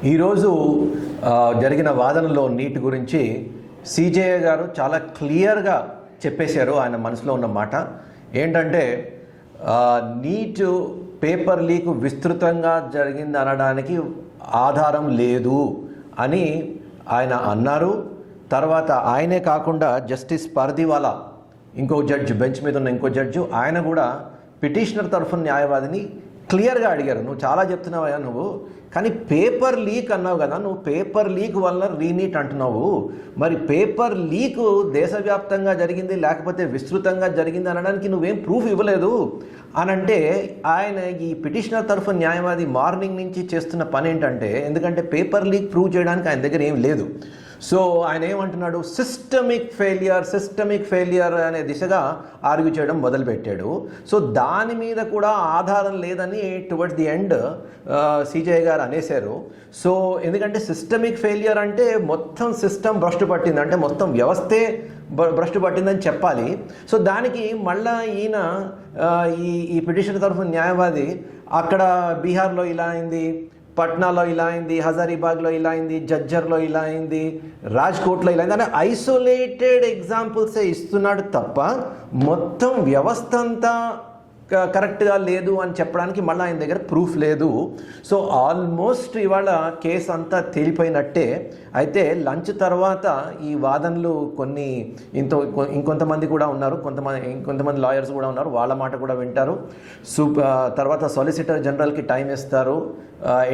ఈరోజు జరిగిన వాదనలో నీట్ గురించి సిజేఐ గారు చాలా క్లియర్గా చెప్పేశారు. ఆయన మనసులో ఉన్న మాట ఏంటంటే నీట్ పేపర్ లీక్ విస్తృతంగా జరిగింది అనడానికి ఆధారం లేదు అని ఆయన అన్నారు. తర్వాత ఆయనే కాకుండా జస్టిస్ పర్దివాలా ఇంకో జడ్జి, బెంచ్ మీద ఉన్న ఇంకో జడ్జి, ఆయన కూడా పిటిషనర్ తరఫున న్యాయవాదిని క్లియర్గా అడిగారు, నువ్వు చాలా చెప్తున్నావా నువ్వు, కానీ పేపర్ లీక్ అన్నావు కదా, నువ్వు పేపర్ లీక్ వల్ల రీనీట్ అంటున్నావు, మరి పేపర్ లీక్ దేశవ్యాప్తంగా జరిగింది లేకపోతే విస్తృతంగా జరిగింది అనడానికి నువ్వేం ప్రూఫ్ ఇవ్వలేదు అని అంటే, ఆయన ఈ పిటిషనర్ తరఫున న్యాయవాది మార్నింగ్ నుంచి చేస్తున్న పని ఏంటంటే, ఎందుకంటే పేపర్ లీక్ ప్రూవ్ చేయడానికి ఆయన దగ్గర ఏం లేదు. సో ఆయన ఏమంటున్నాడు, సిస్టమిక్ ఫెయిలియర్ అనే దిశగా ఆర్గ్యూ చేయడం మొదలుపెట్టాడు. సో దాని మీద కూడా ఆధారం లేదని టువర్డ్స్ ది ఎండ్ సిజేఐ గారు అనేశారు. సో ఎందుకంటే సిస్టమిక్ ఫెయిలియర్ అంటే మొత్తం సిస్టమ్ భ్రష్టు పట్టింది, అంటే మొత్తం వ్యవస్థే భ్రష్టు పట్టిందని చెప్పాలి. సో దానికి మళ్ళా ఈయన ఈ పిటిషన్ తరఫున న్యాయవాది అక్కడ బీహార్లో ఇలా అయింది, పట్నాలో ఇలా అయింది, హజారీబాగ్లో ఇలా అయింది, జజ్జర్లో ఇలా అయింది, రాజ్కోట్లో ఇలా అయింది అని ఐసోలేటెడ్ ఎగ్జాంపుల్సే ఇస్తున్నాడు తప్ప మొత్తం వ్యవస్థ అంతా కరెక్ట్గా లేదు అని చెప్పడానికి మళ్ళీ ఆయన దగ్గర ప్రూఫ్ లేదు. సో ఆల్మోస్ట్ ఇవాళ కేసు అంతా తేలిపోయినట్టే. అయితే లంచ్ తర్వాత ఈ వాదనలు కొన్ని ఇంకొంతమంది కూడా ఉన్నారు, ఇంకొంతమంది లాయర్స్ కూడా ఉన్నారు, వాళ్ళ మాట కూడా వింటారు. తర్వాత సొలిసిటర్ జనరల్కి టైం ఇస్తారు,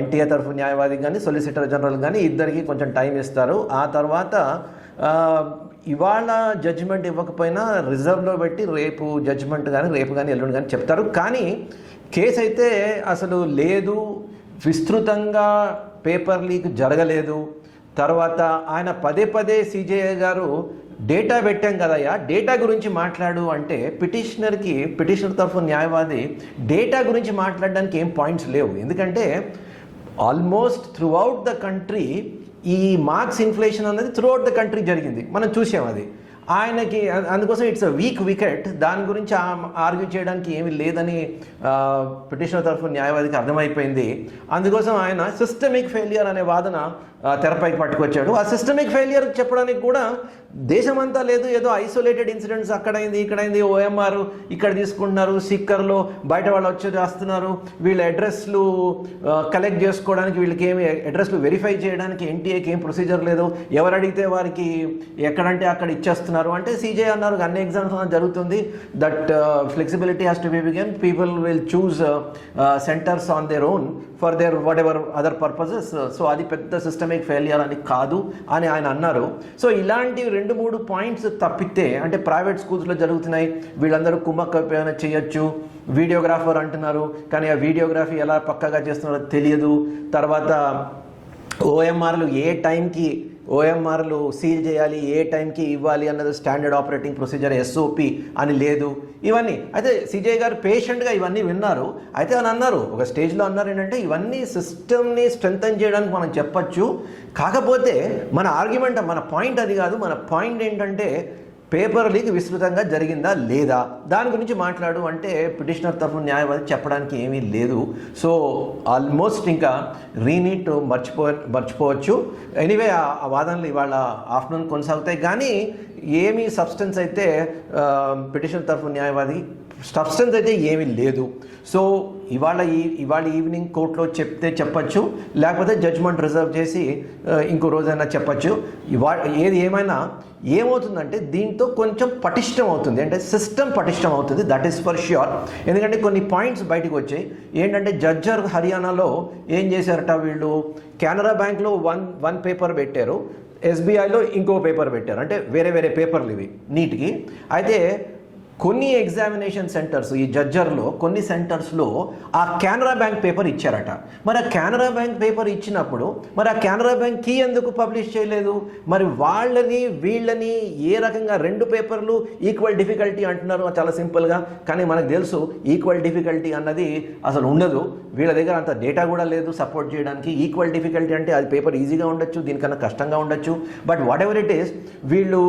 ఎన్టీఏ తరఫు న్యాయవాది కానీ సొలిసిటర్ జనరల్ కానీ ఇద్దరికి కొంచెం టైం ఇస్తారు. ఆ తర్వాత ఇవాళ జడ్జిమెంట్ ఇవ్వకపోయినా రిజర్వ్లో పెట్టి రేపు జడ్జిమెంట్ కానీ రేపు కానీ ఎల్లుండి కానీ చెప్తారు. కానీ కేసు అయితే అసలు లేదు, విస్తృతంగా పేపర్ లీక్ జరగలేదు. తర్వాత ఆయన పదే సిజేఐ గారు డేటా పెట్టాం కదయ్యా, డేటా గురించి మాట్లాడు అంటే పిటిషనర్ తరఫు న్యాయవాది డేటా గురించి మాట్లాడడానికి ఏం పాయింట్స్ లేవు. ఎందుకంటే almost through out the country ఈ మార్క్స్ ఇన్ఫ్లేషన్ అనేది త్రూ అవుట్ ద కంట్రీ జరిగింది, మనం చూసాం అది. ఆయనకి అందుకోసం ఇట్స్ వీక్ వికెట్, దాని గురించి ఆర్గ్యూ చేయడానికి ఏమీ లేదని పిటిషనర్ తరఫు న్యాయవాదికి అర్థమైపోయింది. అందుకోసం ఆయన సిస్టమిక్ ఫెయిలియర్ అనే వాదన తెరపైకి పట్టుకొచ్చాడు. ఆ సిస్టమిక్ ఫెయిలియర్ చెప్పడానికి కూడా దేశమంతా లేదు, ఏదో ఐసోలేటెడ్ ఇన్సిడెంట్స్ అక్కడైంది ఇక్కడైంది, ఓఎంఆర్ ఇక్కడ తీసుకుంటున్నారు, సిక్కర్లో బయట వాళ్ళు వచ్చి చేస్తున్నారు, వీళ్ళ అడ్రస్లు కలెక్ట్ చేసుకోవడానికి వీళ్ళకి ఏమి అడ్రస్లు వెరిఫై చేయడానికి ఎన్టీఏకి ఏం ప్రొసీజర్ లేదు, ఎవరు అడిగితే వారికి ఎక్కడంటే అక్కడ ఇచ్చేస్తున్నారు అంటే సిజే అన్నారు అన్ని ఎగ్జామ్స్ జరుగుతుంది, that flexibility has to be begin, people will choose centres on their own for their what ever other purposes. So అది పెద్ద సిస్టమిక్ ఫెయిలియర్ అని కాదు అని ఆయన అన్నారు. సో ఇలాంటి 2-3 పాయింట్స్ తప్పితే, అంటే ప్రైవేట్ స్కూల్స్లో జరుగుతున్నాయి, వీళ్ళందరూ కుమ్మక్క చేయొచ్చు, వీడియోగ్రాఫర్ అంటున్నారు కానీ ఆ వీడియోగ్రఫీ ఎలా పక్కాగా చేస్తున్నారో తెలియదు. తర్వాత ఓఎంఆర్లు ఏ టైంకి ఓఎంఆర్లు సీల్ చేయాలి, ఏ టైంకి ఇవ్వాలి అన్నది స్టాండర్డ్ ఆపరేటింగ్ ప్రొసీజర్ ఎస్ఓపి అని లేదు. ఇవన్నీ అయితే సిజే గారు పేషెంట్గా ఇవన్నీ విన్నారు. అయితే అని అన్నారు, ఒక స్టేజ్లో అన్నారు ఏంటంటే ఇవన్నీ సిస్టమ్ని స్ట్రెంథన్ చేయడానికి మనం చెప్పచ్చు, కాకపోతే మన ఆర్గ్యుమెంట్ మన పాయింట్ అది కాదు, మన పాయింట్ ఏంటంటే పేపర్ లీక్ విస్తృతంగా జరిగిందా లేదా దాని గురించి మాట్లాడు అంటే పిటిషనర్ తరఫున న్యాయవాది చెప్పడానికి ఏమీ లేదు. సో ఆల్మోస్ట్ ఇంకా రీనీట్ మర్చిపోవచ్చు. ఎనీవే ఆ వాదనలు ఇవాళ ఆఫ్టర్నూన్ కొనసాగుతాయి, కానీ ఏమీ సబ్స్టెన్స్ అయితే పిటిషనర్ తరఫున న్యాయవాది సబ్స్టెన్స్ అయితే ఏమీ లేదు. సో ఇవాళ ఈవినింగ్ కోర్టులో చెప్తే చెప్పచ్చు, లేకపోతే జడ్జ్మెంట్ రిజర్వ్ చేసి ఇంకో రోజైనా చెప్పచ్చు. ఏది ఏమైనా ఏమవుతుందంటే దీంతో కొంచెం పటిష్టం అవుతుంది, అంటే సిస్టమ్ పటిష్టం అవుతుంది, దట్ ఈస్ ఫర్ ష్యూర్. ఎందుకంటే కొన్ని పాయింట్స్ బయటకు వచ్చాయి. ఏంటంటే జడ్జర్ హర్యానాలో ఏం చేశారట, వీళ్ళు కెనరా బ్యాంక్లో వన్ పేపర్ పెట్టారు, ఎస్బీఐలో ఇంకో పేపర్ పెట్టారు, అంటే వేరే పేపర్లు ఇవి నీట్కి. అయితే కొన్ని ఎగ్జామినేషన్ సెంటర్స్ ఈ జడ్జర్లో కొన్ని సెంటర్స్లో ఆ కెనరా బ్యాంక్ పేపర్ ఇచ్చారట. మరి ఆ కెనరా బ్యాంక్ పేపర్ ఇచ్చినప్పుడు మరి ఆ కెనరా బ్యాంక్ కీ ఎందుకు పబ్లిష్ చేయలేదు? మరి వీళ్ళని ఏ రకంగా 2 పేపర్లు ఈక్వల్ డిఫికల్టీ అంటున్నారు చాలా సింపుల్గా, కానీ మనకు తెలుసు ఈక్వల్ డిఫికల్టీ అన్నది అసలు ఉండదు, వీళ్ళ దగ్గర అంత డేటా కూడా లేదు సపోర్ట్ చేయడానికి. ఈక్వల్ డిఫికల్టీ అంటే అది పేపర్ ఈజీగా ఉండొచ్చు, దీనికన్నా కష్టంగా ఉండొచ్చు, but what ever it is వీళ్ళు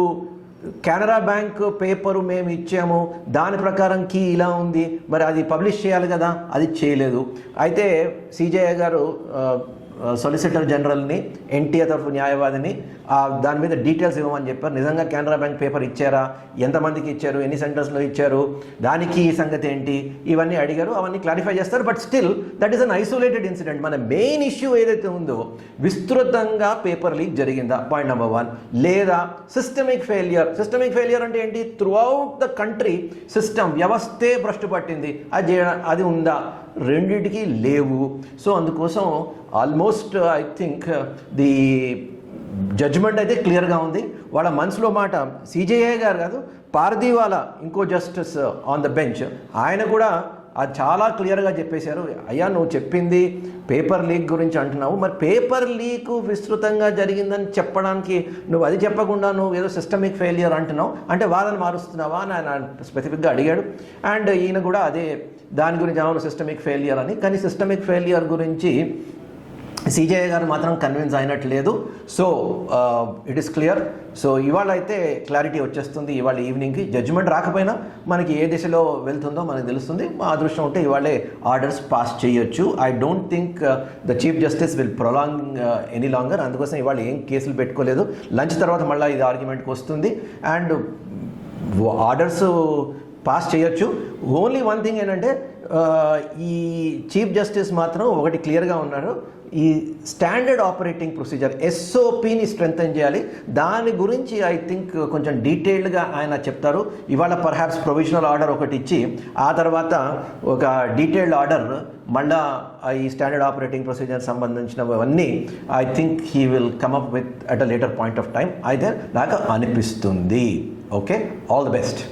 కెనరా బ్యాంక్ పేపరు మేము ఇచ్చాము, దాని ప్రకారం కీ ఇలా ఉంది, మరి అది పబ్లిష్ చేయాలి కదా, అది చేయలేదు. అయితే సిజేఐ గారు సొలిసిటర్ జనరల్ని, ఎన్టీఏ తరఫు న్యాయవాదిని దాని మీద డీటెయిల్స్ ఇవ్వమని చెప్పారు. నిజంగా కెనరా బ్యాంక్ పేపర్ ఇచ్చారా, ఎంతమందికి ఇచ్చారు, ఎన్ని సెంటర్స్లో ఇచ్చారు, దానికి ఈ సంగతి ఏంటి, ఇవన్నీ అడిగారు. అవన్నీ క్లారిఫై చేస్తారు. But still that is an isolated incident. మన మెయిన్ ఇష్యూ ఏదైతే ఉందో విస్తృతంగా పేపర్ లీక్ జరిగిందా, పాయింట్ నెంబర్ 1. లేదా సిస్టమిక్ ఫెయిలియర్. సిస్టమిక్ ఫెయిలియర్ అంటే ఏంటి? Throughout the country system, వ్యవస్థే భ్రష్టు పట్టింది, అది ఉందా? రెండిటికి లేవు. సో అందుకోసం almost I think the judgement అయితే క్లియర్గా ఉంది. వాళ్ళ మనసులో మాట సిజేఐ గారు కాదు, పార్దీవాలా ఇంకో జస్టిస్ ఆన్ ద బెంచ్, ఆయన కూడా అది చాలా క్లియర్గా చెప్పేశారు. అయ్యా నువ్వు చెప్పింది పేపర్ లీక్ గురించి అంటున్నావు, మరి పేపర్ లీక్ విస్తృతంగా జరిగిందని చెప్పడానికి నువ్వు అది చెప్పకుండా నువ్వు ఏదో సిస్టమిక్ ఫెయిలియర్ అంటున్నావు అంటే వాదన మారుస్తున్నావా అని ఆయన స్పెసిఫిక్గా అడిగాడు. అండ్ ఈయన కూడా అదే దాని గురించి అవును సిస్టమిక్ ఫెయిలియర్ అని. కానీ సిస్టమిక్ ఫెయిలియర్ గురించి సిజేఐ గారు మాత్రం కన్విన్స్ అయినట్లేదు. So it is clear. So ఇవాళ అయితే క్లారిటీ వచ్చేస్తుంది. ఇవాళ ఈవినింగ్కి జడ్జిమెంట్ రాకపోయినా మనకి ఏ దిశలో వెళ్తుందో మనకు తెలుస్తుంది. మా అదృష్టం ఉంటే ఇవాళే ఆర్డర్స్ పాస్ చేయొచ్చు. I don't think the chief justice will prolong any longer. అందుకోసం ఇవాళ ఏం కేసులు పెట్టుకోలేదు. లంచ్ తర్వాత మళ్ళీ ఇది ఆర్గ్యుమెంట్కి వస్తుంది అండ్ ఆర్డర్స్ పాస్ చేయొచ్చు. ఓన్లీ వన్ థింగ్ ఏంటంటే ఈ చీఫ్ జస్టిస్ మాత్రం ఒకటి క్లియర్గా ఉన్నారు, ఈ స్టాండర్డ్ ఆపరేటింగ్ ప్రొసీజర్ ఎస్ఓపిని స్ట్రెంగ్తన్ చేయాలి. దాని గురించి ఐ థింక్ కొంచెం డీటెయిల్డ్గా ఆయన చెప్తారు. ఇవాళ పర్హాప్స్ ప్రొవిజనల్ ఆర్డర్ ఒకటి ఇచ్చి ఆ తర్వాత ఒక డీటెయిల్డ్ ఆర్డర్ మళ్ళా ఈ స్టాండర్డ్ ఆపరేటింగ్ ప్రొసీజర్ సంబంధించినవన్నీ I think he will come up with at a later point of time అయితే నాకు అనిపిస్తుంది. Okay, all the best.